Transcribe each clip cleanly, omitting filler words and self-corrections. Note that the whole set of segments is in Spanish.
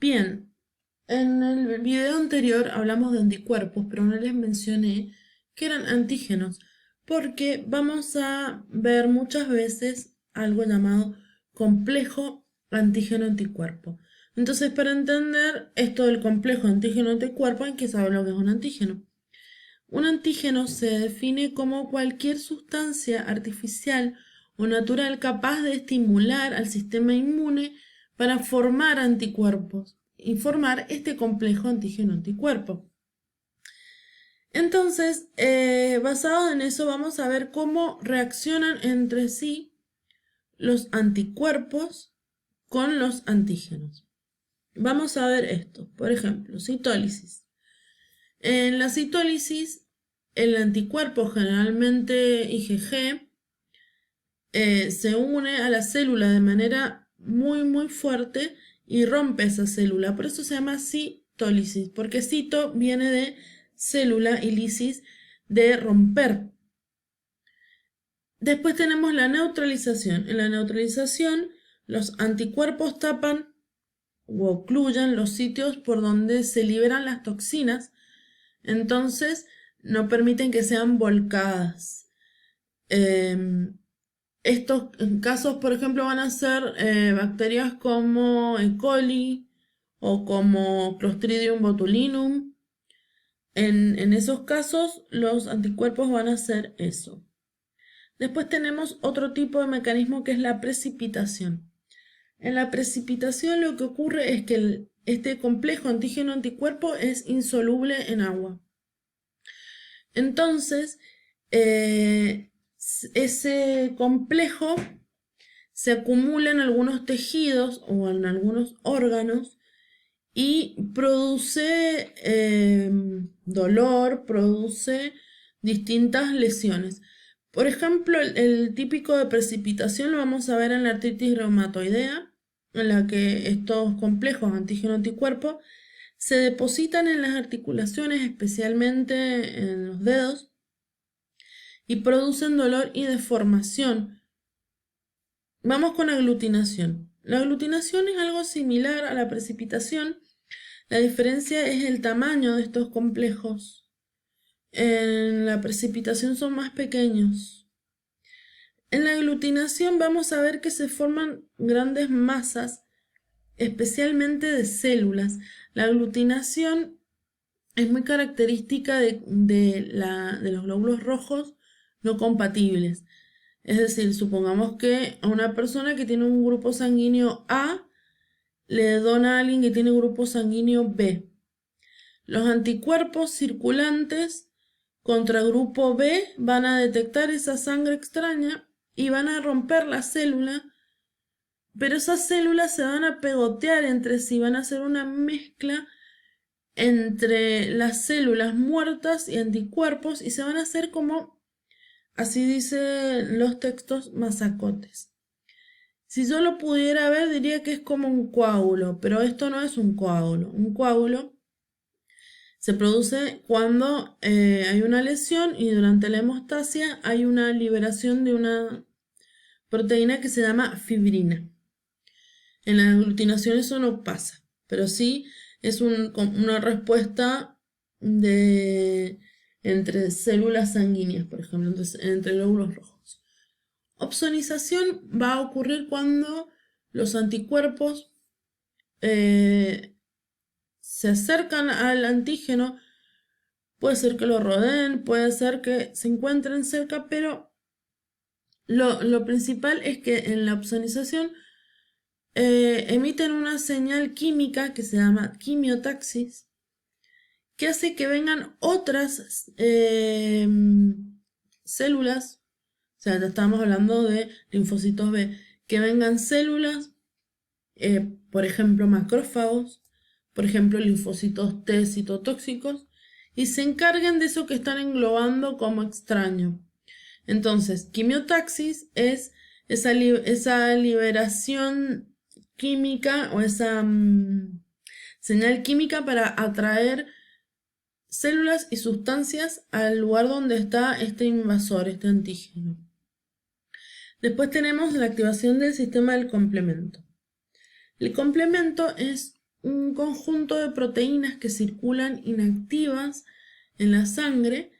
Bien, en el video anterior hablamos de anticuerpos, pero no les mencioné que eran antígenos, porque vamos a ver muchas veces algo llamado complejo antígeno-anticuerpo. Entonces, para entender esto del complejo antígeno-anticuerpo, hay que saber lo que es un antígeno. Un antígeno se define como cualquier sustancia artificial o natural capaz de estimular al sistema inmune para formar anticuerpos y formar este complejo antígeno-anticuerpo. Entonces, basado en eso, vamos a ver cómo reaccionan entre sí los anticuerpos con los antígenos. Vamos a ver esto. Por ejemplo, citólisis. En la citólisis, el anticuerpo, generalmente IgG, se une a la célula de manera muy fuerte y rompe esa célula. Por eso se llama citólisis, porque cito viene de célula y lisis de romper. Después tenemos la neutralización. En la neutralización, los anticuerpos tapan o ocluyen los sitios por donde se liberan las toxinas, entonces no permiten que sean volcadas. Estos casos, por ejemplo, van a ser bacterias como E. coli o como Clostridium botulinum. En esos casos, los anticuerpos van a hacer eso. Después tenemos otro tipo de mecanismo que es la precipitación. En la precipitación lo que ocurre es que este complejo antígeno-anticuerpo es insoluble en agua. Entonces, ese complejo se acumula en algunos tejidos o en algunos órganos y produce dolor, produce distintas lesiones. Por ejemplo, el típico de precipitación lo vamos a ver en la artritis reumatoidea, en la que estos complejos antígeno-anticuerpo se depositan en las articulaciones, especialmente en los dedos, y producen dolor y deformación. Vamos con aglutinación. La aglutinación es algo similar a la precipitación. La diferencia es el tamaño de estos complejos. En la precipitación son más pequeños. En la aglutinación vamos a ver que se forman grandes masas, especialmente de células. La aglutinación es muy característica de los glóbulos rojos no compatibles. Es decir, supongamos que a una persona que tiene un grupo sanguíneo A le dona a alguien que tiene grupo sanguíneo B. Los anticuerpos circulantes contra grupo B van a detectar esa sangre extraña y van a romper la célula, pero esas células se van a pegotear entre sí, van a hacer una mezcla entre las células muertas y anticuerpos y se van a hacer como, así dicen los textos, masacotes. Si yo lo pudiera ver diría que es como un coágulo, pero esto no es un coágulo. Un coágulo se produce cuando hay una lesión y durante la hemostasia hay una liberación de una proteína que se llama fibrina. En la aglutinación eso no pasa, pero sí es una respuesta entre células sanguíneas, por ejemplo, entonces, entre glóbulos rojos. Opsonización va a ocurrir cuando los anticuerpos se acercan al antígeno. Puede ser que lo rodeen, puede ser que se encuentren cerca, pero lo principal es que en la opsonización emiten una señal química que se llama quimiotaxis, que hace que vengan otras células, o sea, ya estamos hablando de linfocitos B, que vengan células, por ejemplo, macrófagos, por ejemplo, linfocitos T citotóxicos, y se encarguen de eso que están englobando como extraño. Entonces, quimiotaxis es esa liberación química o esa señal química para atraer células y sustancias al lugar donde está este invasor, este antígeno. Después tenemos la activación del sistema del complemento. El complemento es un conjunto de proteínas que circulan inactivas en la sangre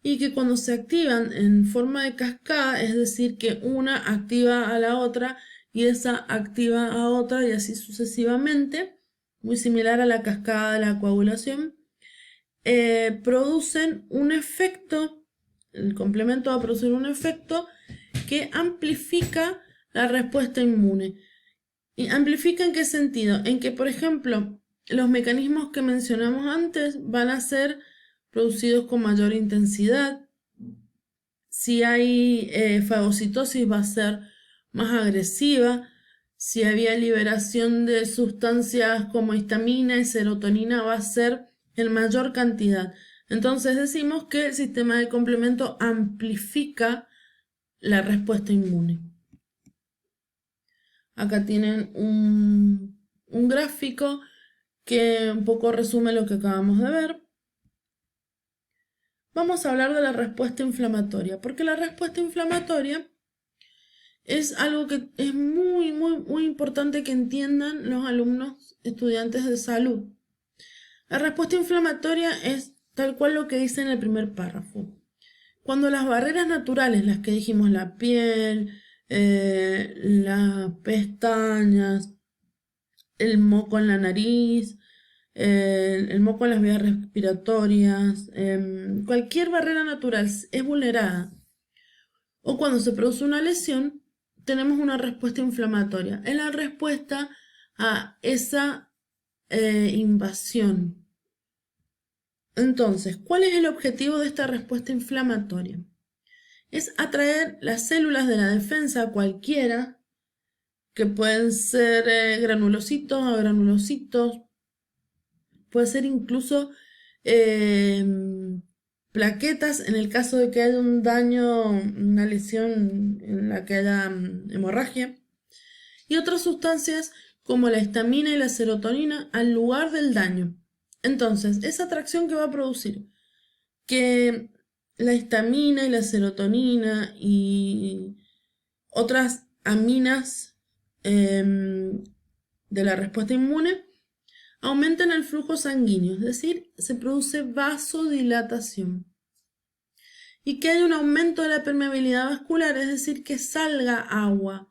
y que cuando se activan en forma de cascada, es decir, que una activa a la otra y esa activa a otra y así sucesivamente, muy similar a la cascada de la coagulación, producen un efecto, el complemento va a producir un efecto que amplifica la respuesta inmune. ¿Y amplifica en qué sentido? En que, por ejemplo, los mecanismos que mencionamos antes van a ser producidos con mayor intensidad. Si hay fagocitosis va a ser más agresiva. Si había liberación de sustancias como histamina y serotonina va a ser en mayor cantidad. Entonces decimos que el sistema de complemento amplifica la respuesta inmune. Acá tienen un gráfico que un poco resume lo que acabamos de ver. Vamos a hablar de la respuesta inflamatoria, porque la respuesta inflamatoria es algo que es muy, muy, muy importante que entiendan los alumnos estudiantes de salud. La respuesta inflamatoria es tal cual lo que dice en el primer párrafo. Cuando las barreras naturales, las que dijimos, la piel, las pestañas, el moco en la nariz, el moco en las vías respiratorias, cualquier barrera natural es vulnerada, o cuando se produce una lesión, tenemos una respuesta inflamatoria. Es la respuesta a esa invasión. Entonces, ¿cuál es el objetivo de esta respuesta inflamatoria? Es atraer las células de la defensa cualquiera, que pueden ser granulocitos o granulocitos, puede ser incluso plaquetas en el caso de que haya un daño, una lesión en la que haya hemorragia, y otras sustancias como la histamina y la serotonina al lugar del daño. Entonces, esa atracción que va a producir que la histamina y la serotonina y otras aminas de la respuesta inmune aumentan el flujo sanguíneo, es decir, se produce vasodilatación. Y que hay un aumento de la permeabilidad vascular, es decir, que salga agua.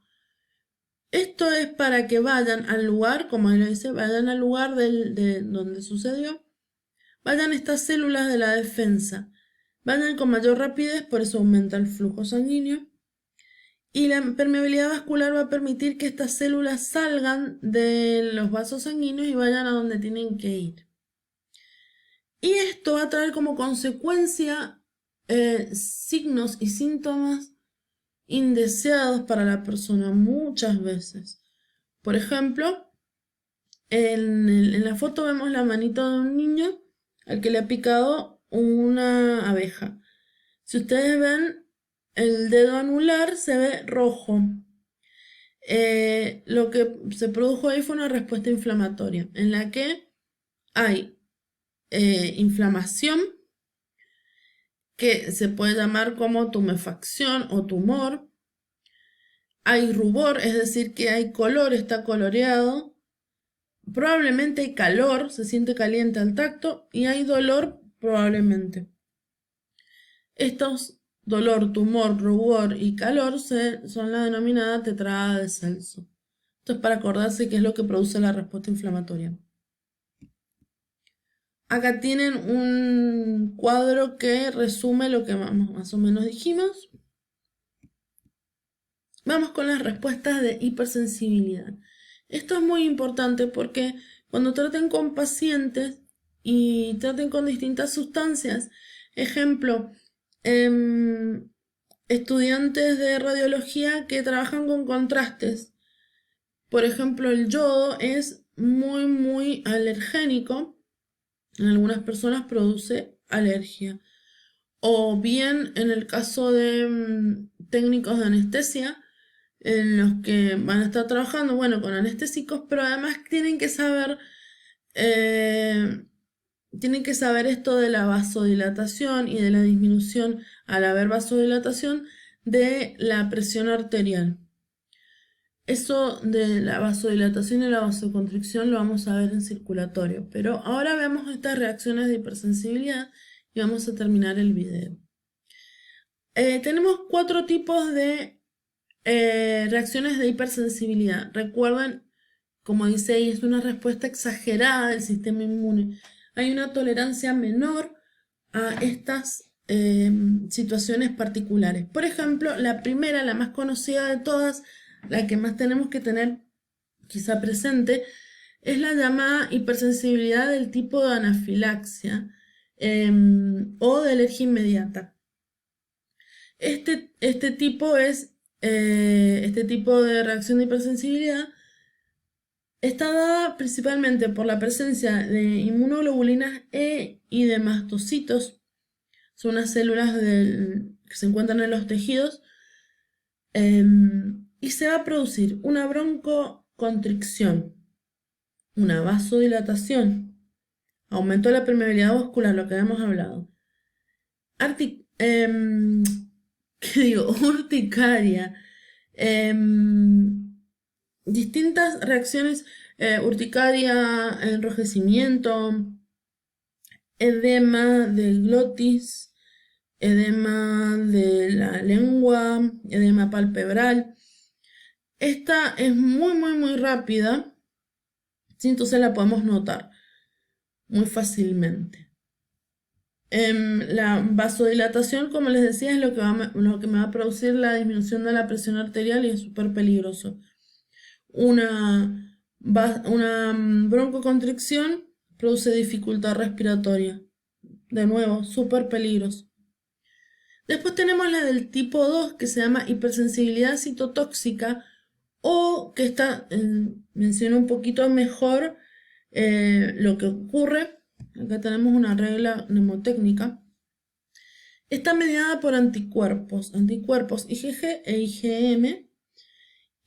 Esto es para que vayan al lugar, como él lo dice, vayan al lugar de donde sucedió, vayan estas células de la defensa, vayan con mayor rapidez, por eso aumenta el flujo sanguíneo. Y la permeabilidad vascular va a permitir que estas células salgan de los vasos sanguíneos y vayan a donde tienen que ir. Y esto va a traer como consecuencia signos y síntomas indeseados para la persona muchas veces. Por ejemplo, en la foto vemos la manito de un niño al que le ha picado una abeja. Si ustedes ven, el dedo anular se ve rojo. Lo que se produjo ahí fue una respuesta inflamatoria, en la que hay inflamación, que se puede llamar como tumefacción o tumor. Hay rubor, es decir, que hay color, está coloreado. Probablemente hay calor, se siente caliente al tacto, y hay dolor probablemente. Estos dolor, tumor, rubor y calor son la denominada tetrada de Celso. Esto es para acordarse qué es lo que produce la respuesta inflamatoria. Acá tienen un cuadro que resume lo que más o menos dijimos. Vamos con las respuestas de hipersensibilidad. Esto es muy importante porque cuando traten con pacientes y traten con distintas sustancias, ejemplo, estudiantes de radiología que trabajan con contrastes. Por ejemplo, el yodo es muy, muy alergénico. En algunas personas produce alergia. O bien en el caso de técnicos de anestesia, en los que van a estar trabajando, bueno, con anestésicos, pero además tienen que saber esto de la vasodilatación y de la disminución, al haber vasodilatación, de la presión arterial. Eso de la vasodilatación y la vasoconstricción lo vamos a ver en circulatorio, pero ahora veamos estas reacciones de hipersensibilidad y vamos a terminar el video. Tenemos 4 tipos de reacciones de hipersensibilidad. Recuerden, como dice ahí, es una respuesta exagerada del sistema inmune. Hay una tolerancia menor a estas situaciones particulares. Por ejemplo, la primera, la más conocida de todas, la que más tenemos que tener quizá presente, es la llamada hipersensibilidad del tipo de anafilaxia o de alergia inmediata. Este tipo de reacción de hipersensibilidad está dada principalmente por la presencia de inmunoglobulinas E y de mastocitos. Son unas células que se encuentran en los tejidos. Y se va a producir una broncoconstricción, una vasodilatación, aumento de la permeabilidad vascular, lo que habíamos hablado. Urticaria. Distintas reacciones, urticaria, enrojecimiento, edema del glotis, edema de la lengua, edema palpebral. Esta es muy rápida, ¿sí? Entonces la podemos notar muy fácilmente. La vasodilatación, como les decía, es lo que me va a producir la disminución de la presión arterial y es súper peligroso. Una broncoconstricción produce dificultad respiratoria. De nuevo, súper peligroso. Después tenemos la del tipo 2, que se llama hipersensibilidad citotóxica, o que menciona un poquito mejor lo que ocurre. Acá tenemos una regla mnemotécnica. Está mediada por anticuerpos IgG e IgM.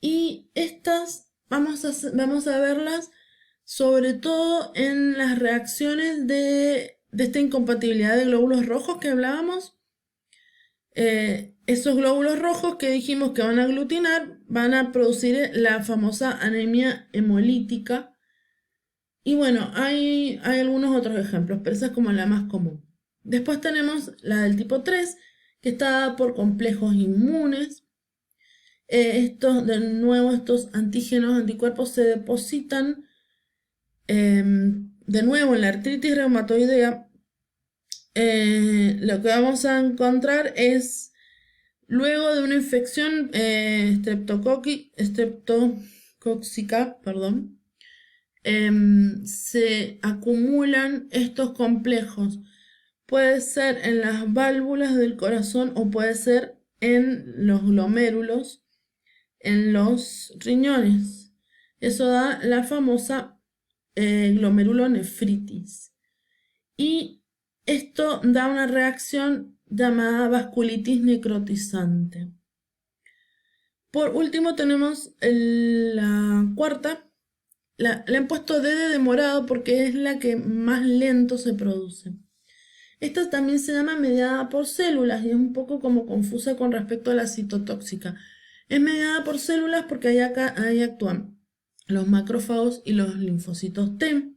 Y estas vamos a verlas sobre todo en las reacciones de esta incompatibilidad de glóbulos rojos que hablábamos. Esos glóbulos rojos que dijimos que van a aglutinar van a producir la famosa anemia hemolítica. Y bueno, hay algunos otros ejemplos, pero esa es como la más común. Después tenemos la del tipo 3, que está dada por complejos inmunes. De nuevo, estos antígenos, anticuerpos se depositan de nuevo en la artritis reumatoidea. Lo que vamos a encontrar es, luego de una infección streptocóxica, se acumulan estos complejos. Puede ser en las válvulas del corazón o puede ser en los glomérulos, en los riñones. Eso da la famosa glomerulonefritis. Y esto da una reacción llamada vasculitis necrotizante. Por último tenemos la cuarta. Le han puesto D de morado porque es la que más lento se produce. Esta también se llama mediada por células y es un poco como confusa con respecto a la citotóxica. Es mediada por células porque ahí actúan los macrófagos y los linfocitos T.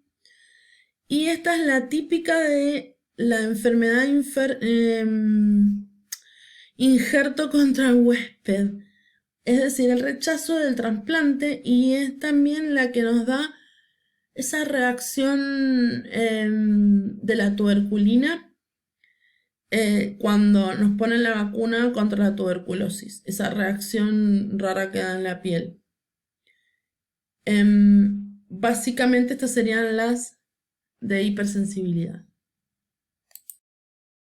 Y esta es la típica de la enfermedad injerto contra el huésped. Es decir, el rechazo del trasplante, y es también la que nos da esa reacción de la tuberculina cuando nos ponen la vacuna contra la tuberculosis. Esa reacción rara que da en la piel. Básicamente estas serían las de hipersensibilidad.